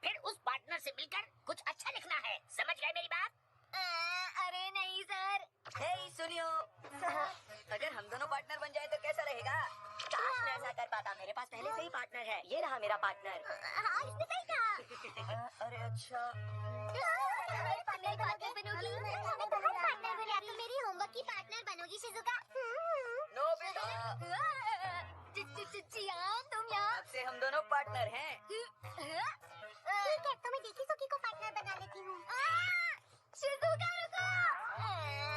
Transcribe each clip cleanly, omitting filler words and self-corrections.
फिर उस पार्टनर से मिलकर कुछ अच्छा लिखना है। समझ गए मेरी बात? अरे नहीं सर। हे सुनियो, अगर हम दोनों पार्टनर बन जाए तो कैसा रहेगा? काश मैं ऐसा कर पाता। मेरे पास पहले से ही पार्टनर है। ये रहा मेरा पार्टनर। हाँ, इसमें सही कहा। अरे अच्छा। मेरी पार्टनर बनोगी। हमें तो हर पार्टनर बना। तुम मेरी होमवर्क की पार्टनर बनोगी शिजुका। नोबिता, जियान तुम यहाँ। अब से हम दोनों पार्टनर हैं। ठीक है, तो मैं देखी सुकी को पार्टनर बना लेती हूँ। शिजुका रुको।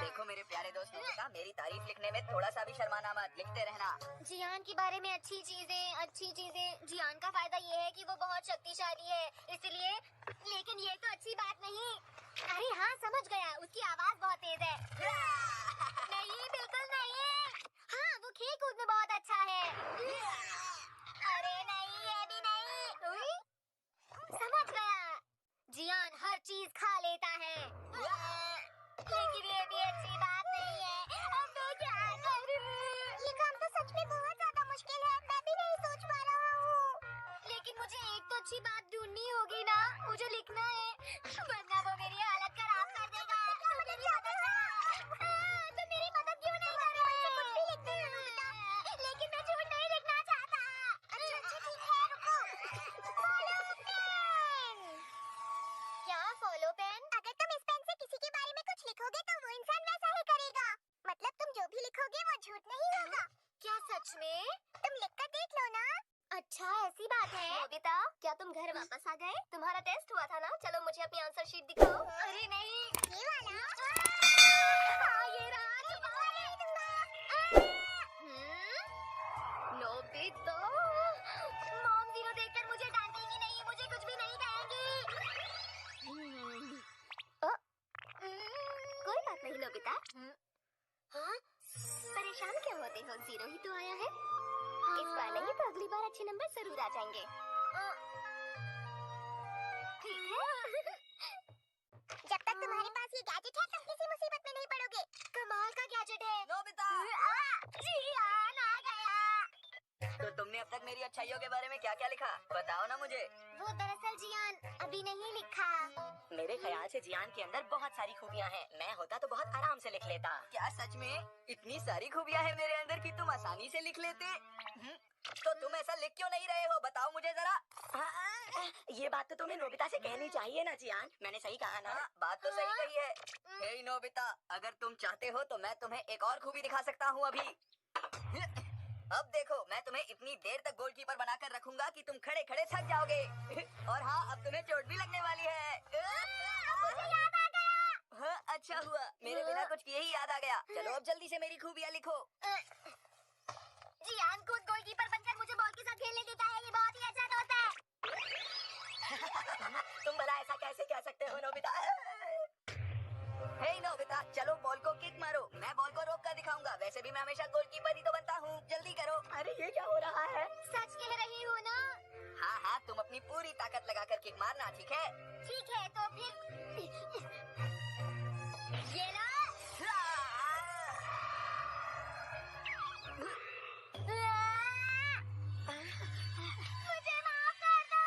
देखो मेरे प्यारे दोस्त नोबिता, मेरी तारीफ लिखने में थोड़ा सा भी शर्माना मत, लिखते रहना। जियान के बारे में अच्छी चीजें। जियान का फायदा ये है कि वो बहुत शक्तिशाली है, इसलिए। लेकिन ये तो अच्छी बात नहीं। अरे हाँ, समझ गया, उसकी आवाज बहुत तेज है। नहीं, बिल्कुल नहीं। हाँ, वो खेल कूद में बहुत अच्छा है। अरे नहीं, ये भी नहीं। समझ गया, जियान हर चीज खा लेता है। लेकिन ये भी अच्छी बात नहीं है। अब मैं क्या करूं? ये काम तो सच में बहुत ज्यादा मुश्किल है। मैं भी नहीं सोच पा रहा हूँ। लेकिन मुझे एक तो अच्छी बात ढूंढनी होगी ना। मुझे लिखना है, वरना वो मेरी हालत खराब कर देगा। मेरी आदत है। तो मेरी मदद क्यों नहीं कर रहे? कुछ भी लिख दे ना। लेकिन मैं झूठ नहीं लिखना चाहता। अच्छा ठीक है, रुको। Follow pen. क्या फॉलो पेन? अगर तुम इस पेन से किसी के बारे में कुछ लिखोगे तो वो इंसान वैसा ही करेगा। मतलब तुम जो भी लिखोगे वो झूठ नहीं होगा। क्या सच में? तुम लिखकर देख लो ना। अच्छा, ऐसी बात है। नोबिता, क्या तुम घर वापस आ गए? तुम्हारा टेस्ट हुआ था ना? चलो मुझे अपनी आंसर शीट दिखाओ। अरे नहीं, ये वाला। हाँ, ये रहा। नोबिता, मॉम जीरो देखकर मुझे डांटेगी नहीं, मुझे कुछ भी नहीं कहेंगी। कोई बात नहीं नोबिता। हाँ? परेशान क्यों होते हो? जीरो ही तो आया है। इस बार नहीं तो अगली बार अच्छे नंबर जरूर आ जाएंगे। ठीक है। जब तक तुम्हारे पास ये गैजेट है तुम किसी मुसीबत में नहीं पड़ोगे। कमाल का गैजेट है। नोबिता, जियान आ गया। तो तुमने अब तक मेरी अच्छाइयों के बारे में क्या क्या लिखा? बताओ ना मुझे। वो दरअसल जियान अभी नहीं लिखा। मेरे ख्याल से जियान के अंदर बहुत सारी खूबियां हैं। मैं होता तो बहुत आराम से लिख लेता। क्या सच में इतनी सारी खूबियां हैं मेरे अंदर कि तुम आसानी से लिख लेते? तो तुम ऐसा लिख क्यों नहीं रहे हो? बताओ मुझे जरा। ये बात तो तुम्हें नोबिता से कहनी चाहिए ना जियान। मैंने सही कहा ना? बात तो सही कही है। हे नोबिता, अगर तुम चाहते हो तो मैं तुम्हें एक और खूबी दिखा सकता हूँ अभी। अब देखो, मैं तुम्हें इतनी देर तक गोलकीपर बनाकर रखूंगा कि तुम खड़े खड़े थक जाओगे। और हाँ, अब तुम्हें चोट भी लगने वाली है। मुझे याद आ गया। हाँ, अच्छा हुआ, मेरे बिना कुछ किए ही याद आ गया। चलो अब जल्दी से मेरी खूबियां लिखो। जियान खुद गोलकीपर बनकर मुझे बॉल के साथ खेलने देता है। ये बहुत ही अच्छा दोस्त है। तुम भला ऐसा कैसे कह सकते हो नोबिता? हे नोबिता, चलो बॉल को किक मारो। मैं बॉल को रोक कर दिखाऊंगा। वैसे भी मैं हमेशा गोलकीपर ही तो बनता हूँ। जल्दी करो। अरे ये क्या हो रहा है? सच कह रही हो ना? हाँ हाँ, तुम अपनी पूरी ताकत लगाकर किक मारना, ठीक है? ठीक है, तो फिर ये लो। मुझे माफ कर दो।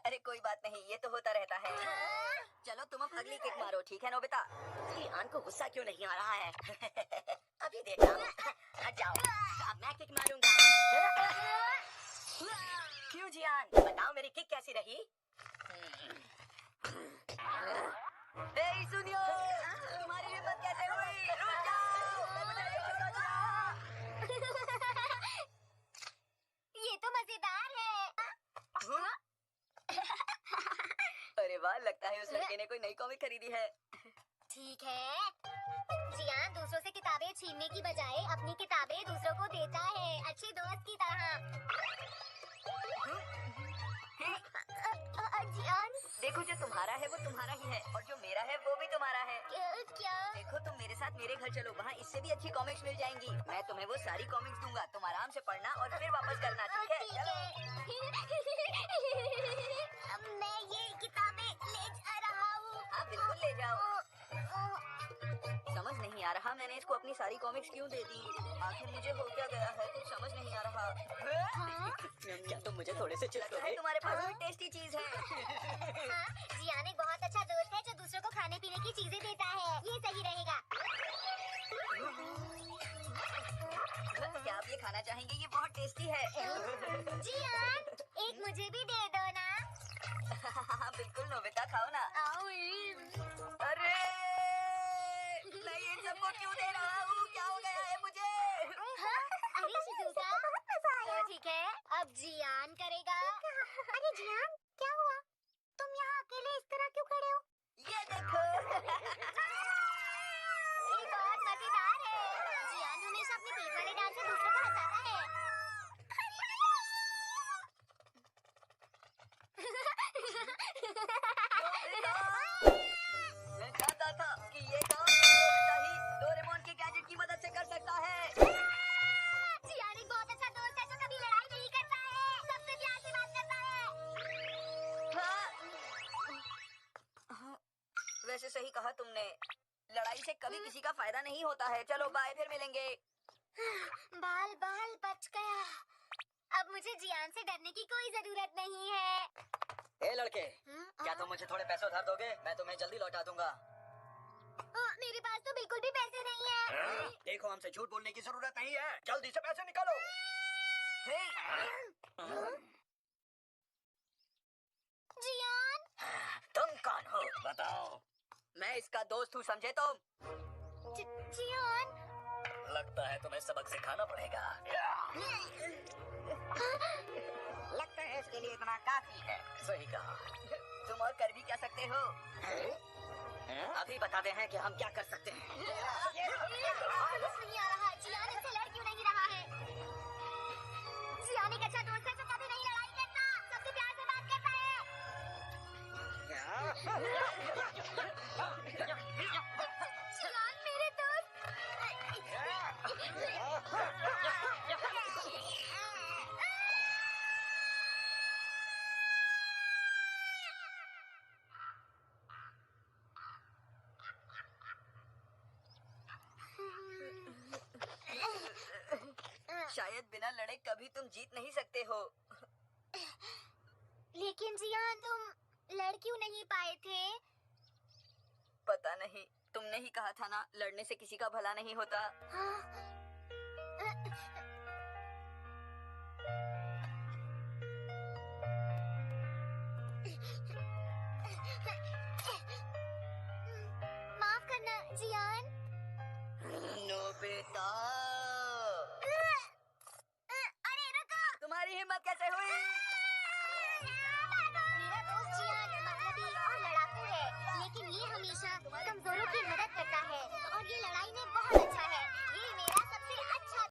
अरे कोई बात नहीं, ये तो होता रहता है। चलो तुम अब अगली किक मारो, ठीक है नोबिता? जियान को गुस्सा क्यों नहीं आ रहा है? अभी देखना। हट जाओ, अब मैं किक मारूंगा। क्यों जियान, बताओ मेरी किक कैसी रही? हे सुनियो, तुम्हारी हिम्मत कैसे हुई? रुक जाओ, मुझे नहीं छोड़ोगे। ये तो मजेदार है। अरे वाह, लगता है उस लड़के ने कोई नई कॉमिक खरीदी है। ठीक है, जियान दूसरों से किताबें छीनने की बजाय अपनी किताबें दूसरों को देता है, अच्छे दोस्त की तरह। जियान, देखो जो तुम्हारा है वो तुम्हारा ही है और जो मेरा है वो भी तुम्हारा है। क्या? देखो तुम मेरे साथ मेरे घर चलो, वहाँ इससे भी अच्छी कॉमिक्स मिल जाएंगी। मैं तुम्हें वो सारी कॉमिक्स दूंगा, तुम आराम से पढ़ना और फिर वापस करना, ठीक है? मैं ये किताबें ले जा रहा हूँ। हाँ बिल्कुल ले जाओ। समझ नहीं आ रहा मैंने इसको अपनी सारी कॉमिक्स क्यों दे दी। आखिर मुझे हो क्या गया है, कुछ समझ नहीं आ रहा। हाँ? क्या तुम मुझे थोड़े से चिप्स दोगे? तुम्हारे पास भी टेस्टी चीज है। हाँ, जियान एक बहुत अच्छा दोस्त है जो दूसरों को खाने पीने की चीजें देता है। ये सही रहेगा। क्या आप ये खाना चाहेंगे? ये बहुत टेस्टी है। जियान, एक मुझे भी दे दो ना। बिल्कुल नोबिता, खाओ ना। अरे मैं ये सबको क्यों दे रहा हूँ? क्या हो गया है मुझे? अरे शिजुका, तो ठीक है, अब जियान करेगा। अरे जियान, क्या हुआ? तुम यहाँ अकेले इस तरह क्यों खड़े हो? ये देखो। ये बहुत मजेदार है। जियान हमेशा अपने पेट वाले डांस से दूसरों को हंसाता है। मैं चाहता था कि ये काम नोबिता ही डोरेमोन के गैजेट की मदद से कर सकता है। जियान एक बहुत अच्छा दोस्त है जो कभी लड़ाई नहीं करता है, सबसे प्यार से बात करता है। हाँ, वैसे सही कहा तुमने। लड़ाई से कभी किसी का फायदा नहीं होता है। चलो बाय, फिर मिलेंगे। बाल बाल बच गया। अब मुझे जियान से डरने की कोई जरूरत नहीं है। ए लड़के, क्या तुम मुझे थोड़े पैसे उधार दोगे? मैं तुम्हें जल्दी लौटा दूंगा। मेरे पास तो बिल्कुल भी पैसे नहीं है। देखो, हमसे झूठ बोलने की जरूरत नहीं है। जल्दी से पैसे निकालो। जियान, तुम कौन हो? बताओ। मैं इसका दोस्त हूँ, समझे तुम? जियान, लगता है तुम्हें सबक सिखाना पड़ेगा। लगता है इसके लिए इतना काफी है। सही कहा। तुम और कर भी क्या सकते हो? अभी बताते हैं कि हम क्या कर सकते हैं। समझ नहीं आ रहा, जियान इससे लड़ क्यों नहीं रहा है? जियान एक अच्छा दोस्त है जो कभी नहीं लड़ाई करता, सबसे प्यार से बात करता है। जियान मेरे दोस्त। शायद बिना लड़े कभी तुम जीत नहीं सकते हो। लेकिन जियान, तुम लड़ क्यों नहीं पाए थे? पता नहीं, तुमने ही कहा था ना, लड़ने से किसी का भला नहीं होता। हाँ,